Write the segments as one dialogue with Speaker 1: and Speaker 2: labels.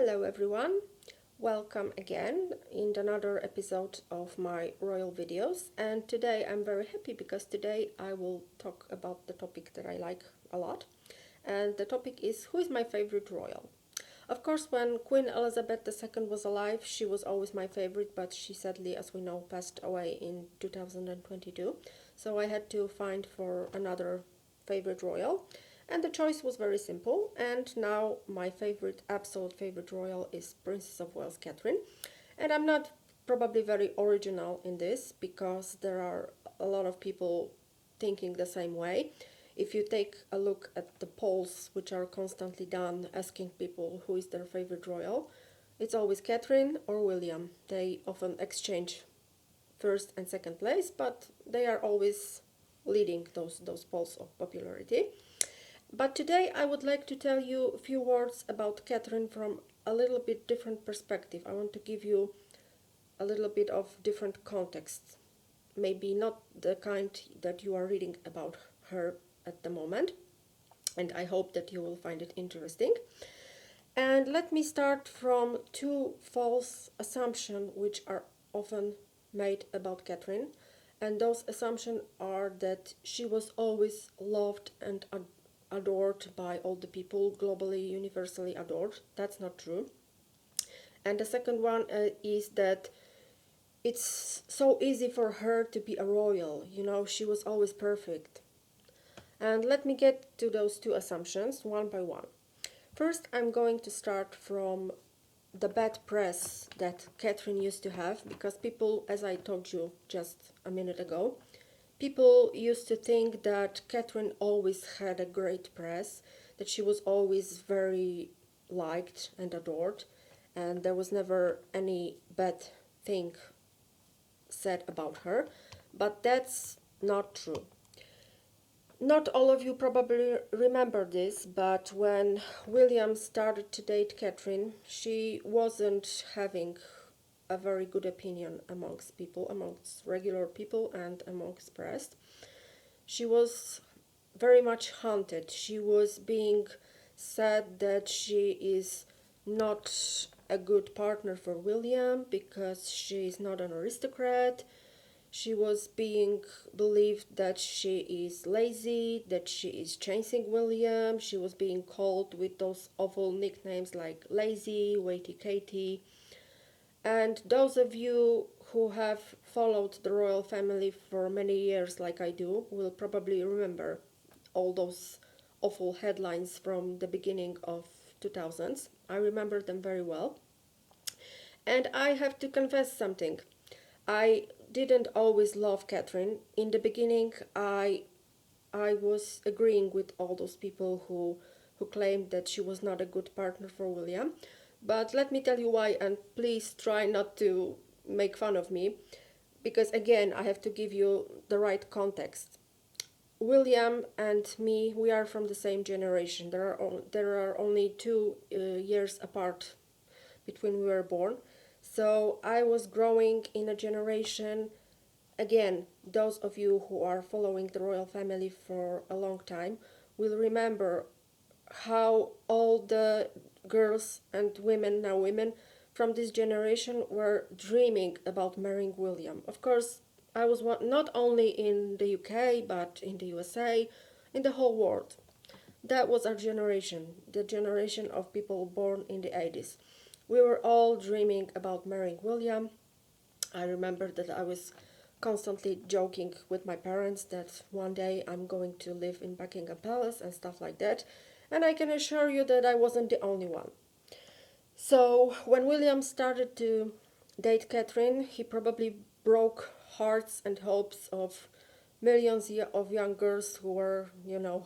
Speaker 1: Hello everyone, welcome again in another episode of my royal videos, and today I'm very happy because today I will talk about the topic that I like a lot, and the topic is who is my favorite royal. Of course, when Queen Elizabeth II was alive, she was always my favorite, but she sadly, as we know, passed away in 2022, so I had to find for another favorite royal. And the choice was very simple, and now my favorite, absolute favorite royal is Princess of Wales Catherine. And I'm not probably very original in this because there are a lot of people thinking the same way. If you take a look at the polls which are constantly done asking people who is their favorite royal, it's always Catherine or William. They often exchange first and second place, but they are always leading those polls of popularity. But today I would like to tell you a few words about Catherine from a little bit different perspective. I want to give you a little bit of different context. Maybe not the kind that you are reading about her at the moment. And I hope that you will find it interesting. And let me start from two false assumptions which are often made about Catherine. And those assumptions are that she was always loved and adored by all the people, globally, universally adored. That's not true. And the second one is that it's so easy for her to be a royal. You know, she was always perfect. And let me get to those two assumptions one by one. First, I'm going to start from the bad press that Catherine used to have, because people, as I told you just a minute ago, people used to think that Catherine always had a great press, that she was always very liked and adored, and there was never any bad thing said about her. But that's not true. Not all of you probably remember this, but when William started to date Catherine, she wasn't having a very good opinion amongst people, amongst regular people and amongst press. She was very much haunted. She was being said that she is not a good partner for William because she is not an aristocrat. She was being believed that she is lazy, that she is chasing William. She was being called with those awful nicknames like Lazy, Waity Katie. And those of you who have followed the royal family for many years, like I do, will probably remember all those awful headlines from the beginning of 2000s. I remember them very well. And I have to confess something. I didn't always love Catherine. In the beginning, I was agreeing with all those people who claimed that she was not a good partner for William. But let me tell you why, and please try not to make fun of me, because again, I have to give you the right context. William and me, we are from the same generation. There are only 2 years apart between we were born. So I was growing in a generation, again, those of you who are following the royal family for a long time will remember how all the girls and women, now women, from this generation were dreaming about marrying William. Of course, I was not only in the UK, but in the USA, in the whole world. That was our generation, the generation of people born in the 80s. We were all dreaming about marrying William. I remember that I was constantly joking with my parents that one day I'm going to live in Buckingham Palace and stuff like that. And I can assure you that I wasn't the only one. So when William started to date Catherine, he probably broke hearts and hopes of millions of young girls who were,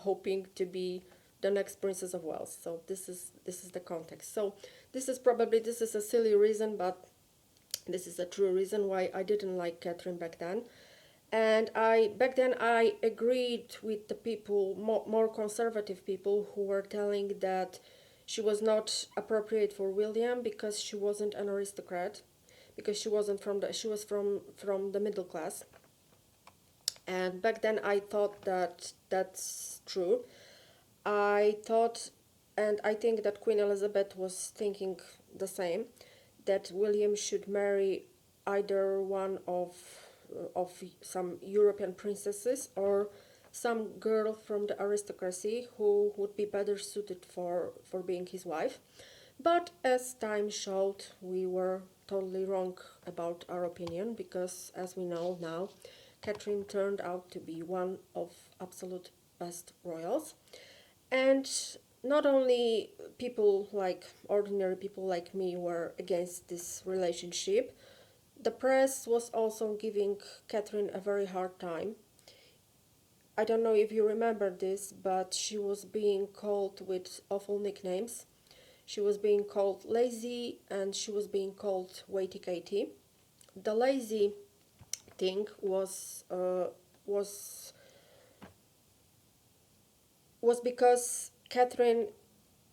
Speaker 1: hoping to be the next Princess of Wales. So this is the context. So this is a silly reason, but this is a true reason why I didn't like Catherine back then. And back then I agreed with the people, more conservative people, who were telling that she was not appropriate for William because she wasn't an aristocrat, because she wasn't she was from the middle class. And back then I thought that that's true. I thought and I think that Queen Elizabeth was thinking the same, that William should marry either one of some European princesses or some girl from the aristocracy who would be better suited for being his wife. But as time showed, we were totally wrong about our opinion because, as we know now, Catherine turned out to be one of absolute best royals. And not only people like ordinary people like me were against this relationship, the press was also giving Catherine a very hard time. I don't know if you remember this, but she was being called with awful nicknames. She was being called lazy and she was being called waity Katie. The lazy thing was was because Catherine,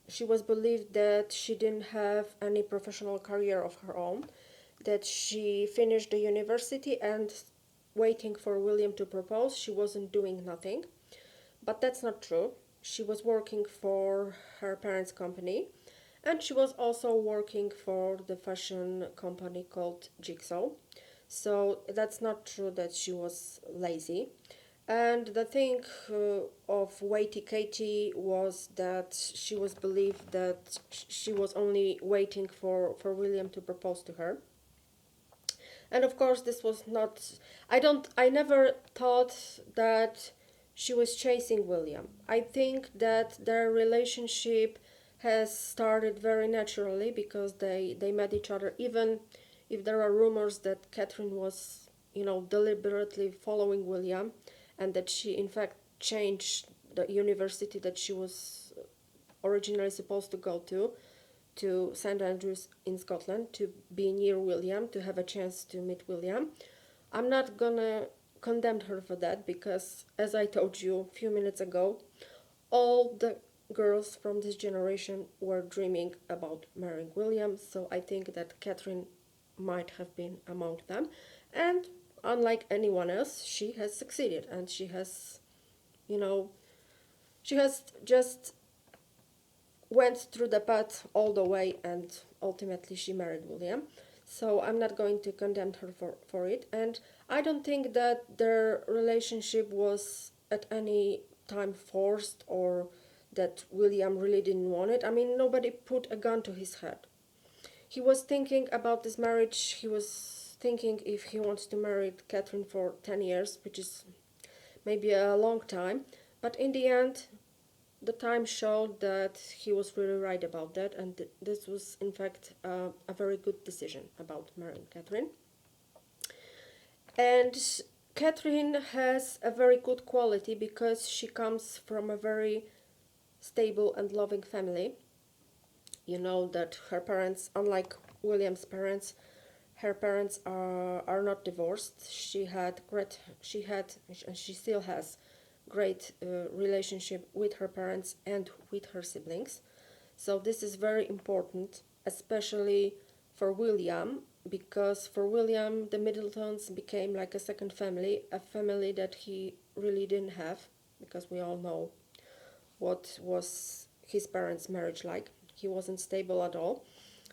Speaker 1: she was believed that she didn't have any professional career of her own, that she finished the university and waiting for William to propose, she wasn't doing nothing. But that's not true. She was working for her parents' company and she was also working for the fashion company called Jigsaw. So that's not true that she was lazy. And the thing of Waity Katie was that she was believed that she was only waiting for William to propose to her. And of course, this was not. I never thought that she was chasing William. I think that their relationship has started very naturally because they met each other, even if there are rumors that Catherine was, deliberately following William and that she, in fact, changed the university that she was originally supposed to go to St Andrews in Scotland to be near William, to have a chance to meet William. I'm not gonna condemn her for that because, as I told you a few minutes ago, all the girls from this generation were dreaming about marrying William, so I think that Catherine might have been among them. And unlike anyone else, she has succeeded and you know, she has just went through the path all the way and ultimately she married William. So I'm not going to condemn her for it. And I don't think that their relationship was at any time forced or that William really didn't want it. I mean, nobody put a gun to his head. He was thinking about this marriage. He was thinking if he wants to marry Catherine for 10 years, which is maybe a long time. But in the end, the time showed that he was really right about that, and this was, in fact, a very good decision about marrying Catherine. And Catherine has a very good quality because she comes from a very stable and loving family. You know that her parents, unlike William's parents, her parents are not divorced. She had, and she still has great relationship with her parents and with her siblings. So this is very important, especially for William, because for William, the Middletons became like a second family, a family that he really didn't have, because we all know what was his parents' marriage like. He wasn't stable at all.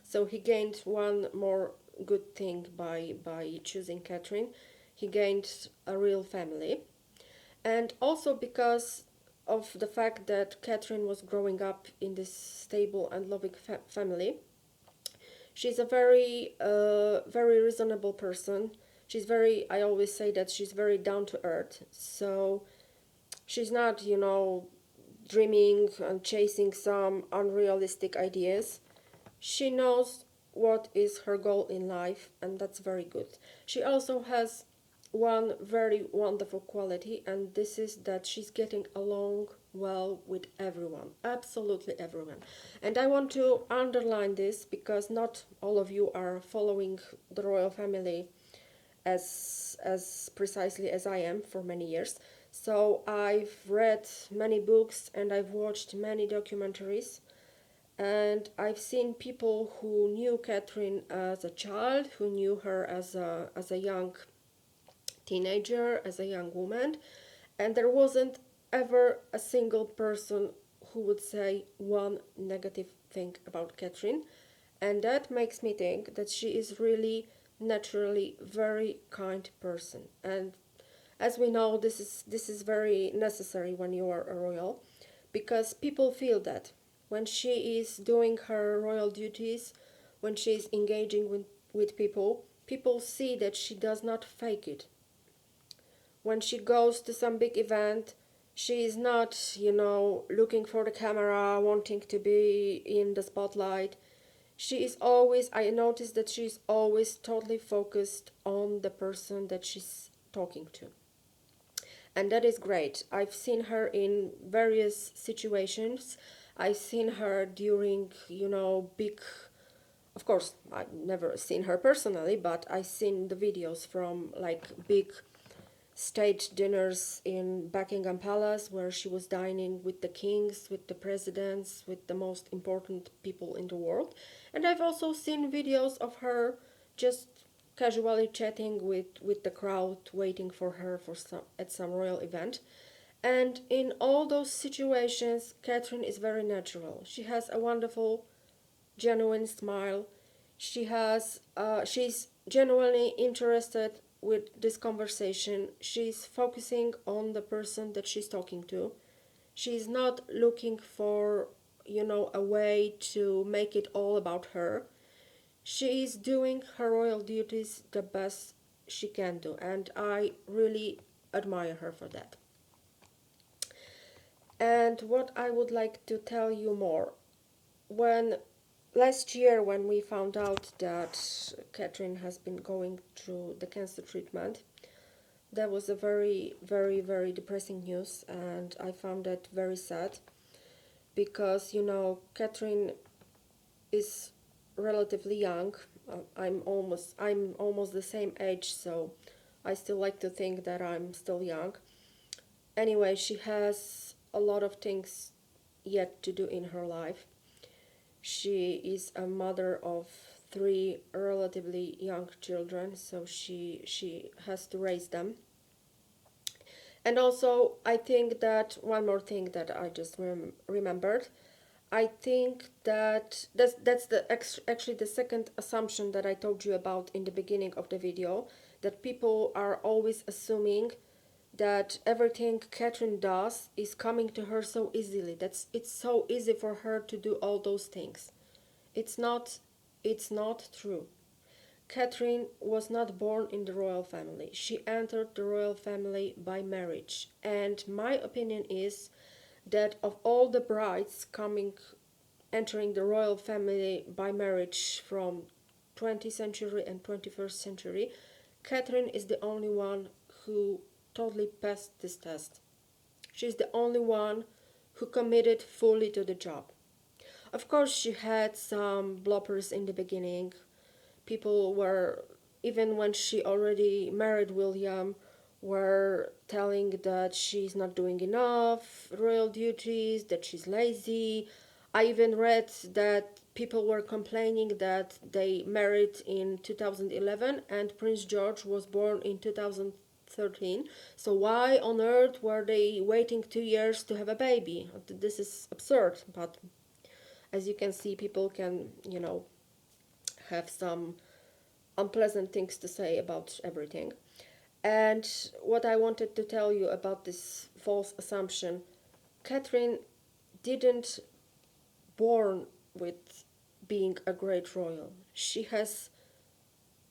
Speaker 1: So he gained one more good thing by choosing Catherine. He gained a real family. And also because of the fact that Catherine was growing up in this stable and loving family, she's a very reasonable person. I always say that she's very down to earth. So she's not, dreaming and chasing some unrealistic ideas. She knows what is her goal in life, and that's very good. She also has one very wonderful quality, and this is that she's getting along well with everyone, absolutely everyone. And I want to underline this because not all of you are following the royal family as precisely as I am for many years. So I've read many books and I've watched many documentaries, and I've seen people who knew Catherine as a child, who knew her as a young teenager, as a young woman, and there wasn't ever a single person who would say one negative thing about Catherine, and that makes me think that she is really naturally very kind person. And as we know, this is very necessary when you are a royal, because people feel that when she is doing her royal duties, when she is engaging with people, people see that she does not fake it. When she goes to some big event, she is not, looking for the camera, wanting to be in the spotlight. She is always, I notice that she is always totally focused on the person that she's talking to. And that is great. I've seen her in various situations. I've seen her during, big, of course, I've never seen her personally, but I've seen the videos from like big state dinners in Buckingham Palace, where she was dining with the kings, with the presidents, with the most important people in the world. And I've also seen videos of her just casually chatting with the crowd, waiting for her for at some royal event. And in all those situations, Catherine is very natural. She has a wonderful, genuine smile. She's genuinely interested with this conversation. She's focusing on the person that she's talking to. She's not looking for, a way to make it all about her. She is doing her royal duties the best she can do, and I really admire her for that. And what I would like to tell you more, when last year, when we found out that Catherine has been going through the cancer treatment, that was a very, very, very depressing news, and I found that very sad because, Catherine is relatively young. I'm almost the same age, so I still like to think that I'm still young. Anyway, she has a lot of things yet to do in her life. She is a mother of three relatively young children, so she has to raise them. And also, I think that one more thing that I just remembered. I think that's actually the second assumption that I told you about in the beginning of the video, that people are always assuming that everything Catherine does is coming to her so easily. It's so easy for her to do all those things. It's not true. Catherine was not born in the royal family. She entered the royal family by marriage. And my opinion is that of all the brides entering the royal family by marriage from 20th century and 21st century, Catherine is the only one who totally passed this test. She's the only one who committed fully to the job. Of course, she had some bloppers in the beginning. People were, even when she already married William, were telling that she's not doing enough royal duties, that she's lazy. I even read that people were complaining that they married in 2011 and Prince George was born in 2013. So why on earth were they waiting 2 years to have a baby? This is absurd, but as you can see, people can, have some unpleasant things to say about everything. And what I wanted to tell you about this false assumption, Catherine didn't born with being a great royal. She has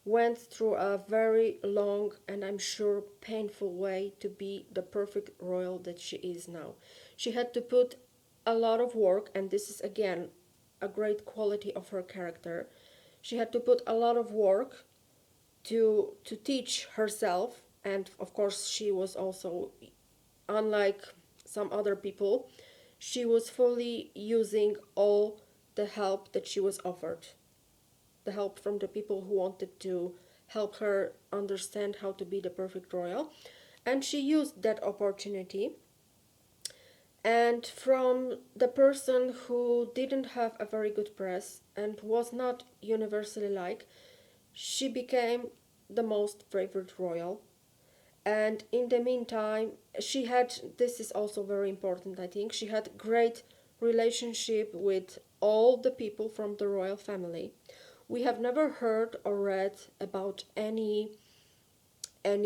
Speaker 1: went through a very long and I'm sure painful way to be the perfect royal that she is now. She had to put a lot of work, and this is again a great quality of her character. She had to put a lot of work to teach herself, and of course she was also, unlike some other people, she was fully using all the help that she was offered, the help from the people who wanted to help her understand how to be the perfect royal, and she used that opportunity. And from the person who didn't have a very good press and was not universally liked, she became the most favored royal. And in the meantime, she had, this is also very important, I think, she had great relationship with all the people from the royal family. We have never heard or read about any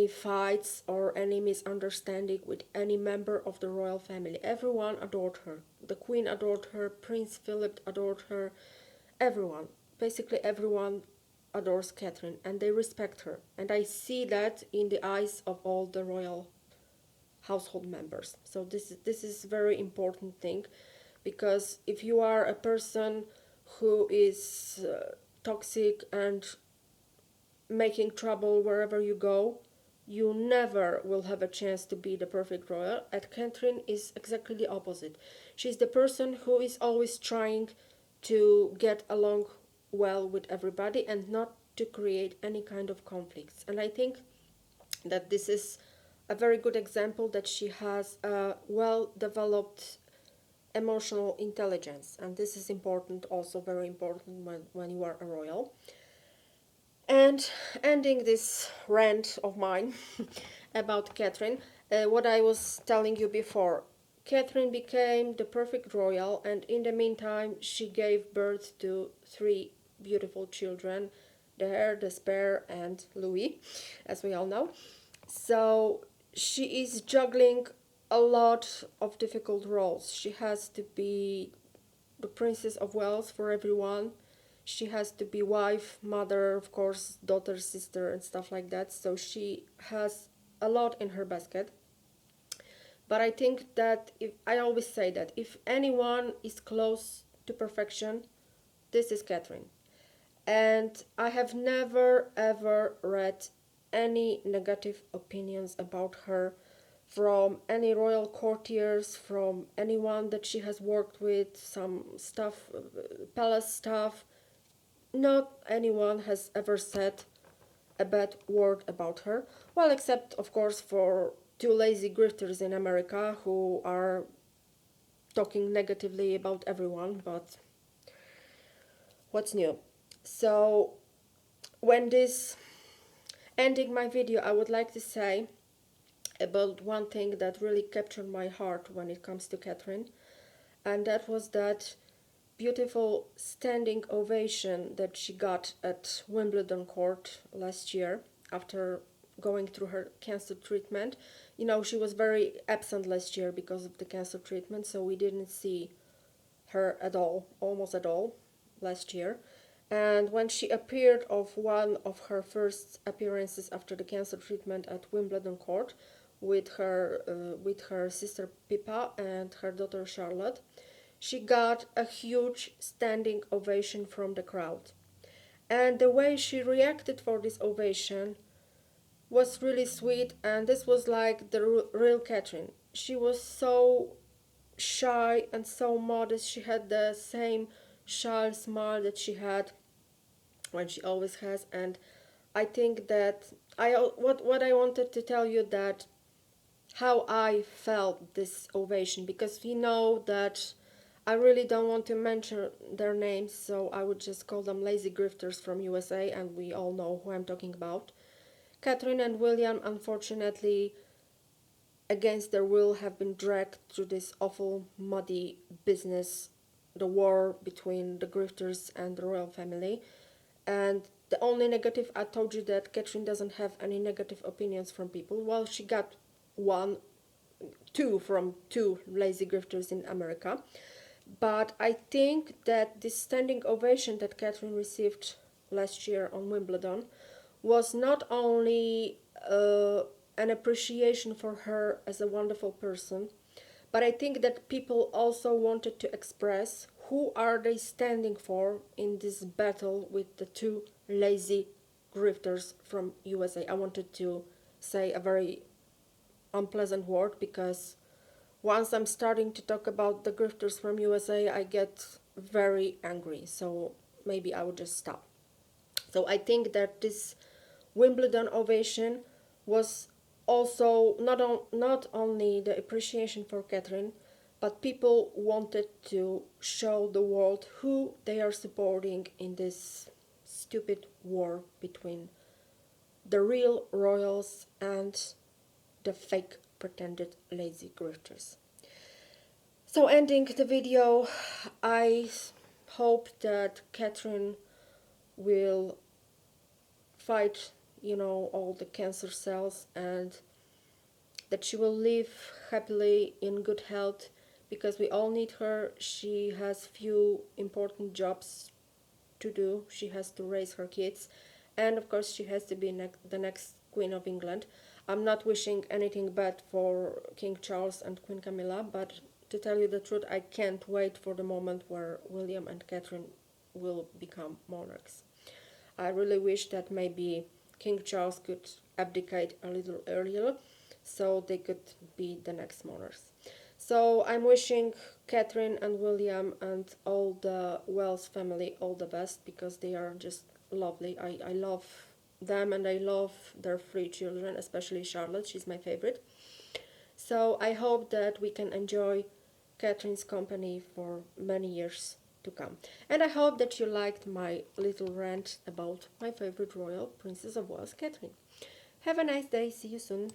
Speaker 1: fights or any misunderstanding with any member of the royal family. Everyone adored her. The queen adored her, Prince Philip adored her, everyone. Basically everyone adores Catherine and they respect her. And I see that in the eyes of all the royal household members. So this is very important thing, because if you are a person who is toxic and making trouble wherever you go, you never will have a chance to be the perfect royal. And Catherine is exactly the opposite. She's the person who is always trying to get along well with everybody and not to create any kind of conflicts. And I think that this is a very good example that she has a well developed emotional intelligence, and this is important, also very important when you are a royal. And ending this rant of mine about Catherine, what I was telling you before, Catherine became the perfect royal, and in the meantime, she gave birth to three beautiful children, the heir, the spare, and Louis, as we all know. So she is juggling a lot of difficult roles. She has to be the Princess of Wales for everyone. She has to be wife, mother, of course, daughter, sister, and stuff like that. So she has a lot in her basket. But I think that if I always say that if anyone is close to perfection, this is Catherine. And I have never ever read any negative opinions about her from any royal courtiers, from anyone that she has worked with, some stuff, palace staff. Not anyone has ever said a bad word about her. Well, except, of course, for two lazy grifters in America who are talking negatively about everyone, but what's new? So, when this ending my video, I would like to say about one thing that really captured my heart when it comes to Catherine, and that was that beautiful standing ovation that she got at Wimbledon court last year after going through her cancer treatment. You know, she was very absent last year because of the cancer treatment, so we didn't see her at all, almost at all, last year. And when she appeared of one of her first appearances after the cancer treatment at Wimbledon court with her sister Pippa and her daughter Charlotte, she got a huge standing ovation from the crowd. And the way she reacted for this ovation was really sweet, and this was like the real Catherine. She was so shy and so modest. She had the same shy smile that she had when she always has. And I think that what I wanted to tell you, that how I felt this ovation, because we know that I really don't want to mention their names, so I would just call them lazy grifters from USA, and we all know who I'm talking about. Catherine and William, unfortunately, against their will, have been dragged through this awful, muddy business, the war between the grifters and the royal family. And the only negative, I told you that Catherine doesn't have any negative opinions from people. Well, she got two from two lazy grifters in America. But I think that this standing ovation that Catherine received last year on Wimbledon was not only an appreciation for her as a wonderful person, but I think that people also wanted to express who are they standing for in this battle with the two lazy grifters from USA. I wanted to say a very unpleasant word, because once I'm starting to talk about the grifters from USA, I get very angry. So maybe I would just stop. So I think that this Wimbledon ovation was also not only the appreciation for Catherine, but people wanted to show the world who they are supporting in this stupid war between the real royals and the fake pretended lazy grifters. So ending the video, I hope that Catherine will fight, all the cancer cells, and that she will live happily in good health, because we all need her. She has few important jobs to do. She has to raise her kids, and of course she has to be the next Queen of England. I'm not wishing anything bad for King Charles and Queen Camilla, but to tell you the truth, I can't wait for the moment where William and Catherine will become monarchs. I really wish that maybe King Charles could abdicate a little earlier so they could be the next monarchs. So I'm wishing Catherine and William and all the Wells family all the best, because they are just lovely. I love them, and I love their three children, especially Charlotte. She's my favorite. So I hope that we can enjoy Catherine's company for many years to come. And I hope that you liked my little rant about my favorite royal, Princess of Wales, Catherine. Have a nice day. See you soon.